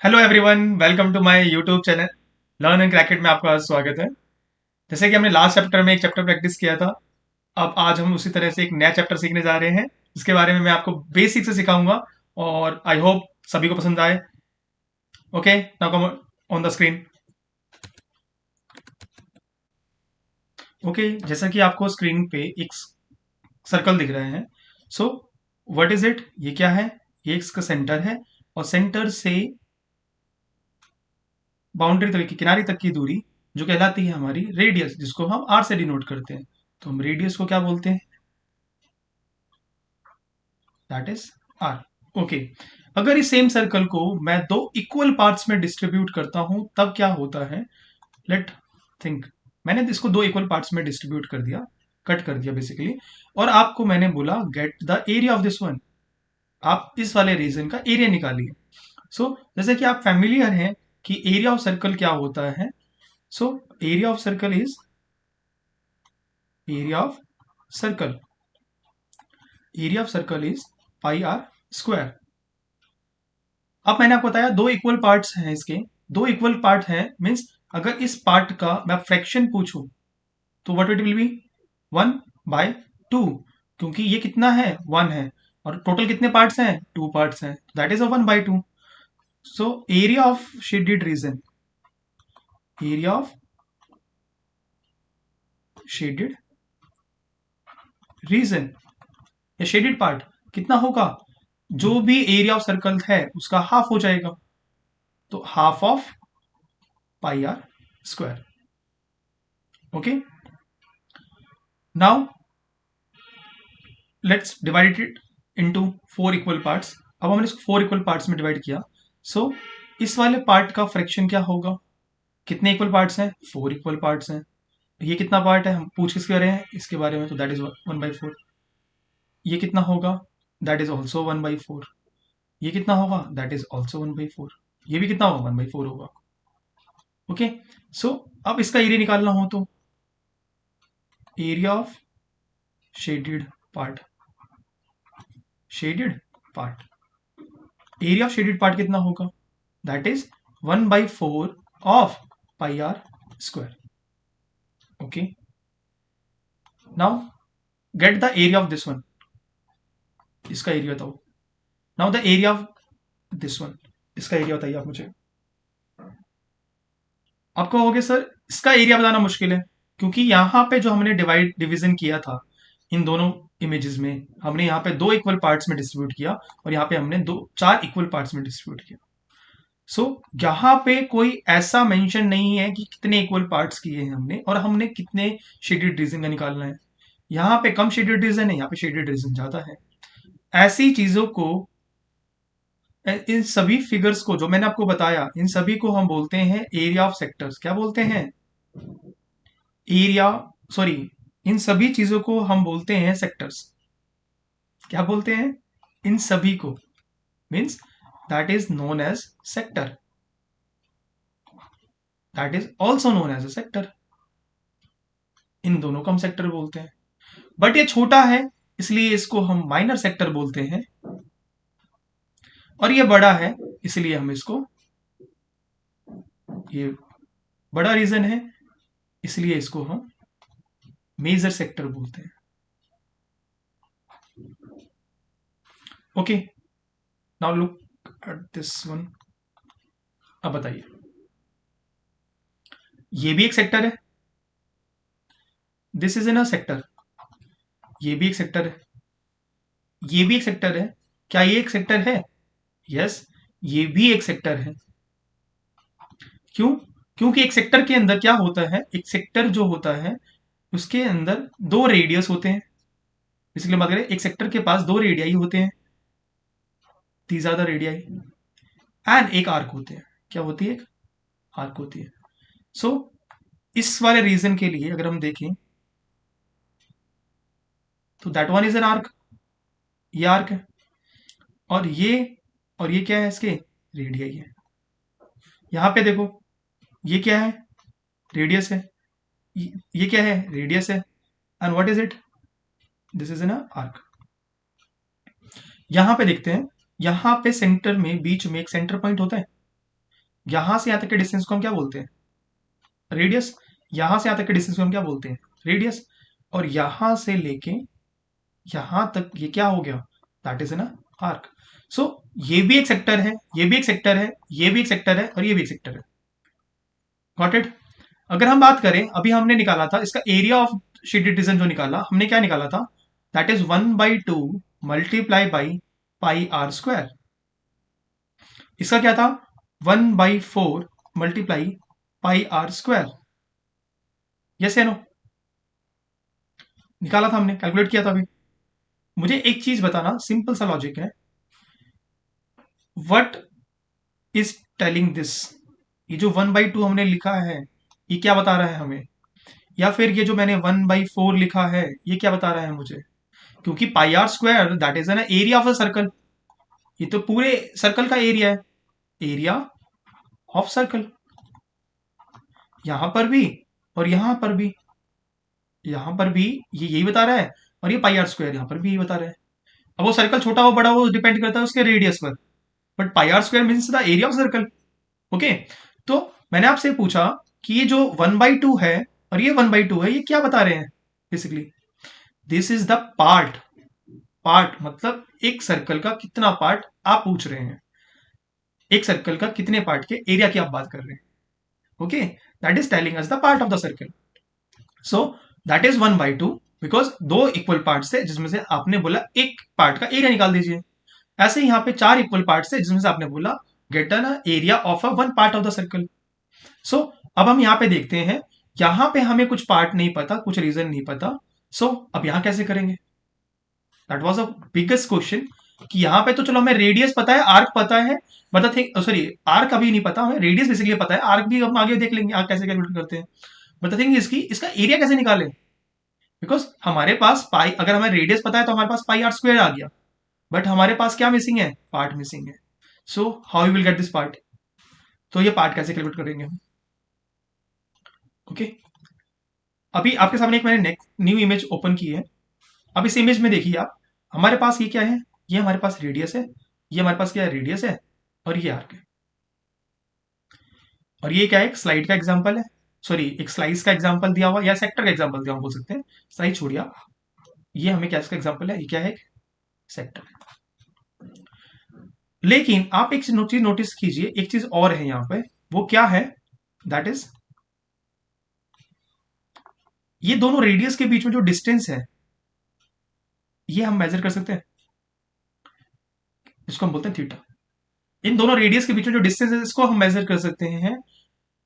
Hello everyone, welcome to my YouTube channel learn and crack it में आपका स्वागत है। जैसे कि हमने लास्ट चैप्टर में एक चैप्टर प्रैक्टिस किया था, अब आज हम उसी तरह से एक नया चैप्टर सीखने जा रहे हैं जिसके बारे में मैं आपको बेसिक से सिखाऊंगा और आई होप सभी को पसंद आए। Okay, now come on the screen. Okay, जैसा कि आपको स्क्रीन पे एक सर्कल दिख रहे हैं। सो व्हाट इज इट, ये क्या है? ये इसका सेंटर है और सेंटर से बाउंड्री तक की किनारे तक की दूरी जो कहलाती है हमारी रेडियस, जिसको हम आर से डिनोट करते हैं। तो हम रेडियस को क्या बोलते हैं? That is are. ओके, अगर इस सेम सर्कल को मैं दो इक्वल पार्ट्स में डिस्ट्रीब्यूट करता हूं तब क्या होता है? Let think. मैंने इसको दो इक्वल पार्ट्स में डिस्ट्रीब्यूट कर दिया, कट कर दिया बेसिकली, और आपको मैंने बोला gate the area of this one. आप इस वाले रीजन का एरिया निकालिए। जैसे कि आप फैमिलियर हैं कि एरिया ऑफ सर्कल क्या होता है। So area of circle is area of circle area of circle is pi r square. अब मैंने आपको बताया दो इक्वल पार्ट्स हैं इसके, दो इक्वल पार्ट हैं मीन्स अगर इस पार्ट का मैं फ्रैक्शन पूछूं तो व्हाट इट विल बी? 1/2, क्योंकि ये कितना है? 1 है, और टोटल कितने पार्ट्स हैं? 2 पार्ट्स हैं, that is a 1/2। So area of shaded region, area of shaded region या शेडेड पार्ट कितना होगा? जो भी एरिया ऑफ सर्कल है उसका हाफ हो जाएगा, तो half of pi r square. Okay, now let's divide it into 4 equal parts. अब हमने इसको 4 इक्वल पार्ट्स में डिवाइड किया। सो इस वाले पार्ट का फ्रैक्शन क्या होगा? कितने इक्वल पार्ट्स हैं? 4 इक्वल पार्ट्स हैं। ये कितना पार्ट है, हम पूछ किसके रहे हैं इसके बारे में, तो दैट इज 1/4। ये कितना होगा? That is also 1/4। ये कितना होगा? That is also 1/4। ये भी कितना होगा? 1/4 होगा। ओके, सो अब इसका एरिया निकालना हो तो area of shaded part, shaded part, area of shaded part कितना होगा? That is 1/4 of pi r square. Okay, now get the area of this one. इसका एरिया बताओ। Now the area of this one, इसका area बताइए आप मुझे। आप कहोगे सर इसका एरिया बताना मुश्किल है, क्योंकि यहाँ पे जो हमने डिवीजन किया था इन दोनों इमेजेस में, हमने यहाँ पे दो इक्वल पार्ट्स में डिस्ट्रीब्यूट किया और यहाँ पे हमने दो चार इक्वल पार्ट्स में डिस्ट्रीब्यूट किया। यहाँ पे कोई ऐसा मेंशन नहीं है कि कितने इक्वल पार्ट्स किए हैं हमने और हमने कितने शेडेड रीजन का निकालना है। यहाँ पे कम शेडेड रीजन है, यहाँ पे शेडेड रीजन ज्यादा है। ऐसी चीजों को, इन सभी फिगर्स को जो मैंने आपको बताया, इन सभी को हम बोलते हैं एरिया ऑफ सेक्टर्स। क्या बोलते हैं? एरिया, सॉरी, इन सभी चीजों को हम बोलते हैं सेक्टर्स। क्या बोलते हैं? इन सभी को means that is known as sector, that is also known as a sector. इन दोनों को हम सेक्टर बोलते हैं, बट ये छोटा है इसलिए इसको हम माइनर सेक्टर बोलते हैं, और ये बड़ा है इसलिए हम इसको, ये बड़ा रीजन है इसलिए इसको हम मेजर सेक्टर बोलते हैं। Okay, now look at this one. अब बताइए, ये भी एक सेक्टर है, this is in a sector. ये भी एक सेक्टर है, ये भी एक सेक्टर है। क्या ये एक सेक्टर है? यस, ये भी एक सेक्टर है। क्यों? क्योंकि एक सेक्टर के अंदर क्या होता है, एक सेक्टर जो होता है उसके अंदर दो रेडियस होते हैं। इसलिए बात करें, एक सेक्टर के पास दो रेडियाई होते हैं, these are the radii, and एक आर्क होते हैं। क्या होती है? एक आर्क होती है। सो इस वाले रीजन के लिए अगर हम देखें तो that one is an arc, ये आर्क है, और ये क्या है? इसके रेडियाई है। यहां पे देखो, ये क्या है? रेडियस है। ये क्या है? रेडियस है। And what is it? This is an arc. यहां पे देखते हैं, यहां पे सेंटर में बीच में एक सेंटर पॉइंट होता है। यहां से यहां तक के डिस्टेंस को हम क्या बोलते हैं? रेडियस। यहां से यहां तक के डिस्टेंस को हम क्या बोलते हैं? रेडियस। और यहां से लेके यहां तक ये क्या हो गया? That is an arc. So ये भी एक सेक्टर है, ये भी एक सेक्टर है, ये भी एक सेक्टर है, और ये भी एक सेक्टर है। Got it? अगर हम बात करें, अभी हमने निकाला था इसका एरिया ऑफ शेडेड रीजन, जो निकाला हमने, क्या निकाला था? That is 1/2 multiply by pi r square. इसका क्या था? 1/4 multiply pi r square. Yes या नो? निकाला था हमने, कैलकुलेट किया था अभी। मुझे एक चीज बताना, सिंपल सा लॉजिक है, व्हाट इज टेलिंग दिस? ये जो 1/2 हमने लिखा है, ये क्या बता रहा है हमें? या फिर ये जो मैंने 1/4 लिखा है, ये क्या बता रहा है मुझे? क्योंकि pi r square that is an area of a circle. ये तो पूरे सर्कल का एरिया है, एरिया ऑफ सर्कल। यहां पर भी और यहां पर भी, यहां पर भी ये यही बता रहा है, और ये पाई आर स्क्वायर यहां पर भी यही बता रहा है। अब वो सर्कल छोटा हो बड़ा हो डिपेंड करता है उसके रेडियस पर, but pi r square means the area of circle. Okay. तो मैंने आपसे पूछा कि ये जो 1/2 है और ये 1/2 है, ये क्या बता रहे हैं? Basically this is the part. Part मतलब एक सर्कल का कितना पार्ट आप पूछ रहे हैं, एक सर्कल का कितने पार्ट के एरिया की आप बात कर रहे हैं। Okay, that is telling us the part of the circle. So that is 1/2, because दो इक्वल पार्ट है जिसमें से आपने बोला एक पार्ट का एरिया निकाल दीजिए। ऐसे यहाँ पे चार इक्वल पार्ट है जिसमें से आपने बोला get an area of a one part of the circle. So अब हम यहाँ पे देखते हैं, यहाँ पे हमें कुछ पार्ट नहीं पता, कुछ रीजन नहीं पता। सो अब यहाँ कैसे करेंगे? That was a biggest question, कि यहाँ पे तो चलो हमें रेडियस पता है, आर्क पता है, but the thing, sorry, arc अभी नहीं पता हमें, रेडियस बेसिकली पता है, आर्क भी हम आगे देख लेंगे आर्क कैसे कैलकुलेट करते हैं। बट द थिंग इसकी, इसका एरिया कैसे निकालें? बिकॉज हमारे पास पाई, अगर हमें रेडियस पता है तो हमारे पास पाई आर स्क्वायर आ गया, बट हमारे पास क्या मिसिंग है? पार्ट मिसिंग है। So how you will get this part? तो ये पार्ट कैसे कैलकुलेट करेंगे हम? ओके, अभी आपके सामने एक मैंने नेक्स्ट न्यू इमेज ओपन की है। अब इस इमेज में देखिए आप, हमारे पास ये क्या है? ये हमारे पास रेडियस है, ये हमारे पास क्या है? रेडियस है, और ये आर्क है। और ये क्या है? एक स्लाइड का एग्जांपल है, सॉरी एक स्लाइस का एग्जांपल दिया हुआ, या सेक्टर का एग्जांपल दिया हुआ बोल सकते हैं। स्लाइड छोड़िए आप, ये हमें क्या इसका एग्जांपल है? ये क्या है? सेक्टर। लेकिन आप एक चीज नोटिस कीजिए, एक चीज और है यहाँ पे, वो क्या है? दैट इज, ये दोनों रेडियस के बीच में जो डिस्टेंस है, ये हम मेजर कर सकते हैं, इसको हम बोलते हैं थीटा। इन दोनों रेडियस के बीच में जो डिस्टेंस है, इसको हम मेजर कर सकते हैं।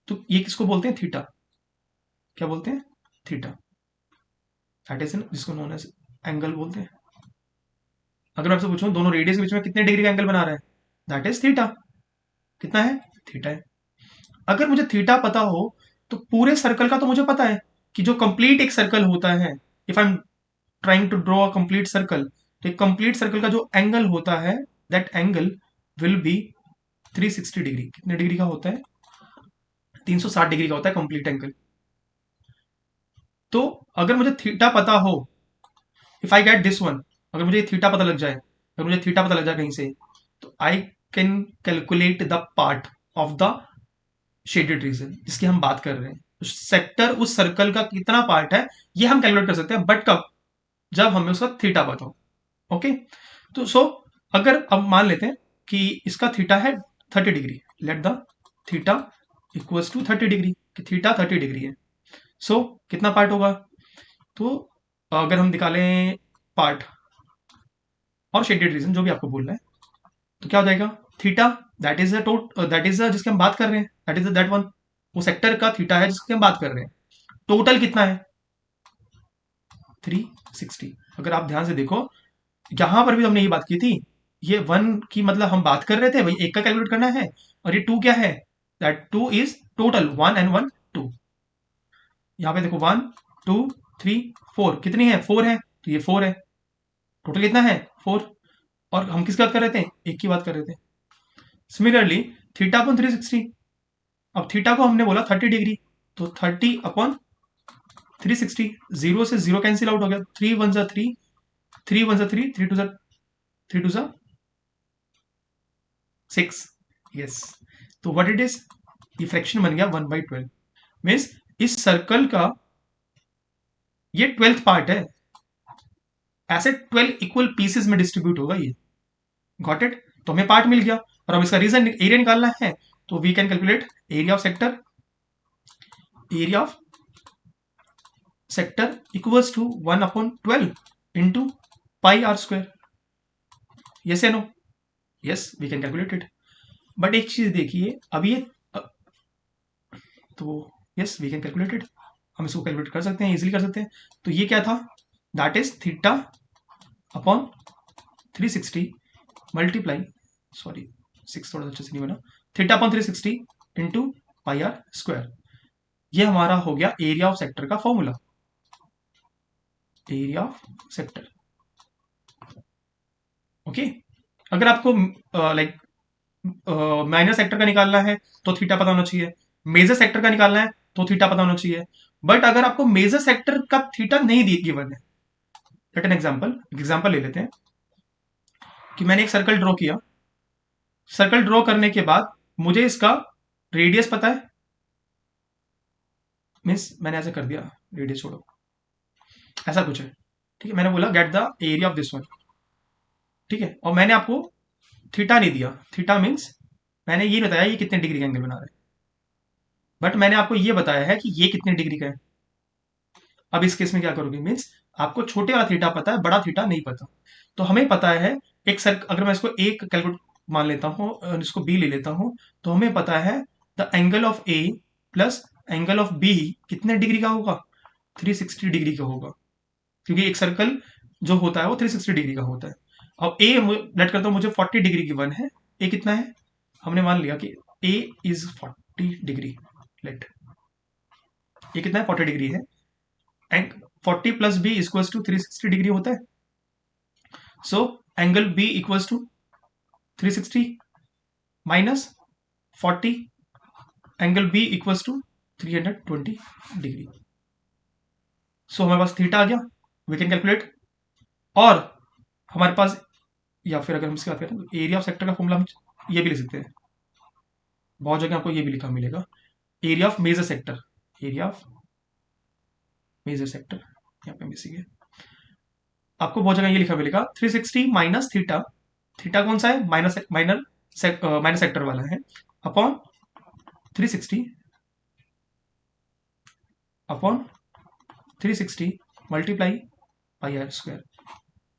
तो ये किसको बोलते हैं? थीटा। क्या बोलते हैं? थीटा। दैट इज, जिसको नोन एज एंगल बोलते हैं। अगर मैं आपसे पूछूं दोनों रेडियस के बीच में कितने डिग्री का एंगल बना रहा है, दैट इज थीटा। कितना है? थीटा है। अगर मुझे थीटा पता हो, तो पूरे सर्कल का तो मुझे पता है, कि जो कंप्लीट एक सर्कल होता है, if I am trying to draw a complete circle, तो एक कंप्लीट सर्कल का जो एंगल होता है, that angle will be 360 degree. कितने डिग्री का होता है? 360 डिग्री का होता है कंप्लीट एंगल। तो अगर मुझे थीटा पता हो, if I get this one, अगर मुझे थीटा पता लग जाए, अगर मुझे थीटा पता लग जाए कहीं से, तो I can calculate the part of the shaded region जिसकी हम बात कर रहे हैं। सेक्टर उस सर्कल का कितना पार्ट है, ये हम कैलकुलेट कर सकते हैं, बट कब? जब हमें उसका थीटा पता हो। ओके, तो सो अगर अब मान लेते हैं कि इसका थीटा है 30 degree, let the theta equals to 30 degree, कि थीटा 30 डिग्री है। सो कितना पार्ट होगा? तो अगर हम निकालें पार्ट और शेडेड रीजन, जो भी आपको बोलना है, तो क्या हो जाएगा? Theta that is that is जिसकी हम बात कर रहे हैं, दैट इज दैट वन, वो सेक्टर का थीटा है जिसकी हम बात कर रहे हैं। टोटल कितना है? 360। अगर आप ध्यान से देखो, जहां पर भी हमने ये बात की थी, ये वन की मतलब हम बात कर रहे थे, भाई एक का कैलकुलेट करना है, और ये टू क्या है? That two is total, one and one two. यहाँ पे देखो, 1 2 3 4, कितनी है? 4 है, तो ये 4 है। टोटल कितना है? 4। और हम किसकी बात कर रहे थे? एक की बात कर रहे थे। सिमिलरली थीटा अपॉन 360, अब थीटा को हमने बोला 30 डिग्री, तो 30 अपॉन 360, जीरो से जीरो कैंसिल आउट हो गया, 3 1 3, 3 1 3, 3 2 6। यस, तो व्हाट इट इज, ये फ्रैक्शन बन गया 1/12, मीन्स इस सर्कल का ये 12th पार्ट है, ऐसे 12 इक्वल पीसेस में डिस्ट्रीब्यूट होगा ये। Got it? तो हमें पार्ट मिल गया, और अब इसका रीजन एरिया निकालना है, तो we can calculate area of sector. Area of sector equals to 1/12 into pi r square. Yes या no? Yes, we can calculate it. But एक चीज देखिए, अब ये तो yes we can calculate it, हम इसको कैलकुलेट कर सकते हैं, इजीली कर सकते हैं। तो ये क्या था, that is theta upon 360 multiply, sorry 6 थोड़ा अच्छे से नहीं बना, theta upon 360 into pi r square. ये हमारा हो गया एरिया ऑफ सेक्टर का formula, area of sector. Okay, अगर आपको लाइक माइनर सेक्टर का निकालना है तो थीटा पता होना चाहिए, मेजर सेक्टर का निकालना है तो थीटा पता होना चाहिए। बट अगर आपको मेजर सेक्टर का थीटा नहीं दी गिवन है, लेट एन एग्जांपल ले लेते हैं कि मैंने एक सर्कल ड्रॉ किया, सर्कल ड्रॉ करने के बाद मुझे इसका रेडियस पता है, मीन्स मैंने ऐसे कर दिया, रेडियस छोड़ो, ऐसा कुछ है, ठीक है, मैंने बोला gate the area of this one, ठीक है, और मैंने आपको थीटा नहीं दिया, थीटा मीन्स मैंने ये बताया ये कितने डिग्री का एंगल बना रहा है, बट मैंने आपको ये बताया है कि ये कितने डिग्री का है। अब इस केस में क्या करोगे, मीन्स आपको छोटे वाला थीटा पता है, बड़ा थीटा नहीं पता। तो हमें पता है एक सर्कल, अगर मैं इसको एक कैलकुलेट मान लेता हूँ और इसको बी ले लेता हूँ, तो हमें पता है the angle of A plus angle of B कितने डिग्री का होगा, 360 डिग्री का होगा, क्योंकि एक सर्कल जो होता है वो 360 डिग्री का होता है। अब ए लेट करता हूँ मुझे 40 डिग्री की वन है, ए कितना है, हमने मान लिया कि ए इज 40 डिग्री, लेट ये कितना है 40 डिग्री है, and 40 plus B equals to 360 degree होता है। So angle B equals to 360 minus 40, angle B equals to 320 degree. So हमारे पास थीटा आ गया, वी कैन कैलकुलेट। और हमारे पास, या फिर अगर हम इसकी बात करें तो एरिया ऑफ सेक्टर का फॉर्मूला हम ये भी लिख सकते हैं, बहुत जगह आपको ये भी लिखा मिलेगा, area of major sector, area of major sector, यहाँ पे मिसिंग है, आपको बहुत जगह ये लिखा मिलेगा 360 माइनस थीटा, थीटा कौन सा है, माइनर सेक्टर वाला है, upon 360 upon 360 multiply pi r square.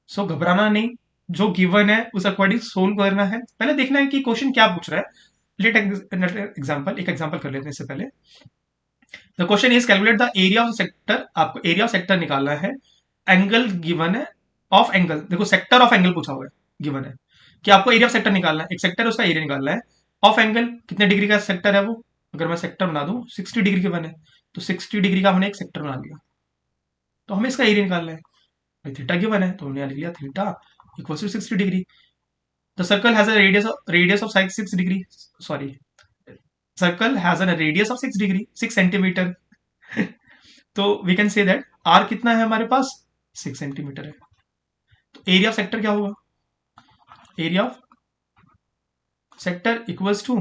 So घबराना नहीं, जो गिवन है उस अकॉर्डिंग सोल्व करना है, पहले देखना है कि क्वेश्चन क्या पूछ रहा है। लेट एग्जांपल, एक एग्जांपल कर लेते हैं इससे पहले। The question is calculate the area of sector, आपको एरिया ऑफ सेक्टर निकालना है, एंगल गिवन है, ऑफ एंगल, देखो सेक्टर ऑफ एंगल पूछा हुआ है, गिवन है कि आपको एरिया ऑफ सेक्टर निकालना है, एक सेक्टर है उसका एरिया निकालना है, ऑफ एंगल कितने डिग्री का सेक्टर है वो, अगर मैं सेक्टर बना दूं 60 डिग्री के बने, तो 60 डिग्री का हमने एक सेक्टर बना लिया, तो हमें इसका एरिया निकालना है, भाई थीटा गिवन है तो हमने लिख लिया theta equals to 60 degree. The circle has a radius of 6 degree, sorry, circle has a radius of 6 degree, 6 centimetre. तो we can say that r कितना है हमारे पास, 6 सेंटीमीटर है। तो एरिया ऑफ सेक्टर क्या होगा, area of sector equals to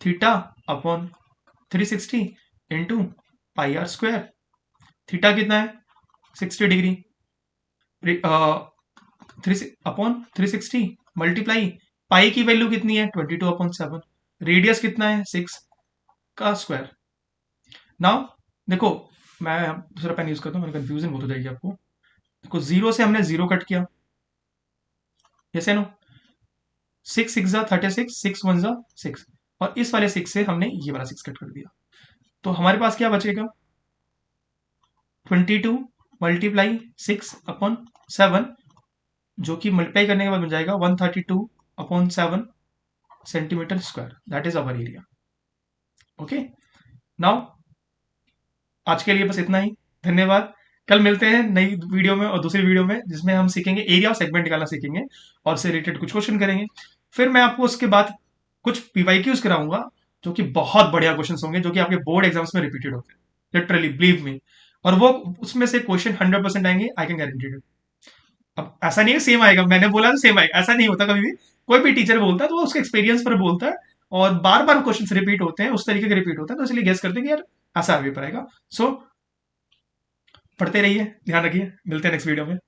theta upon 360 into pi r square. Theta कितना है 60 degree, three upon 360 multiply, pi की वैल्यू कितनी है 22/7, रेडियस कितना है 6 का स्क्वायर। नाउ देखो, मैं दूसरा पेन यूज करता हूँ, मेरी कंफ्यूजन बहुत हो जाएगी आपको। देखो जीरो से हमने जीरो कट किया, जैसे नो 6 6 जा 36, 6 1 जा 6, और इस वाले 6 से हमने ये वाला 6 कट कर दिया, तो हमारे पास क्या बचेगा 22 मल्टीप्लाई 6/7, जो कि मल्टीप्लाई करने के बाद बन जाएगा 132/7 centimetre square, that is our area. Okay, now आज के लिए बस इतना ही, धन्यवाद। कल मिलते हैं नई वीडियो में और दूसरी वीडियो में, जिसमें हम सीखेंगे एरिया ऑफ सेगमेंट निकालना सीखेंगे, और से रिलेटेड कुछ क्वेश्चन करेंगे। फिर मैं आपको उसके बाद कुछ पीवाईक्यूज कराऊंगा, जो कि बहुत बढ़िया क्वेश्चन होंगे, जो कि आपके बोर्ड एग्जाम्स में रिपीटेड होते हैं, लिटरली बिलीव मी, और वो उसमें से क्वेश्चन 100% आएंगे, आई कैन गारंटी इट। अब ऐसा नहीं है सेम आएगा, मैंने बोला तो सेम आएगा, ऐसा नहीं होता कभी भी, कोई भी टीचर बोलता है तो वो उसके एक्सपीरियंस पर बोलता है, और बार बार क्वेश्चन रिपीट होते हैं, उस तरीके के रिपीट होते हैं, तो इसलिए गेस करते हैं कि यार ऐसा पेपर आएगा। सो पढ़ते रहिए, ध्यान रखिए, मिलते हैं नेक्स्ट वीडियो में।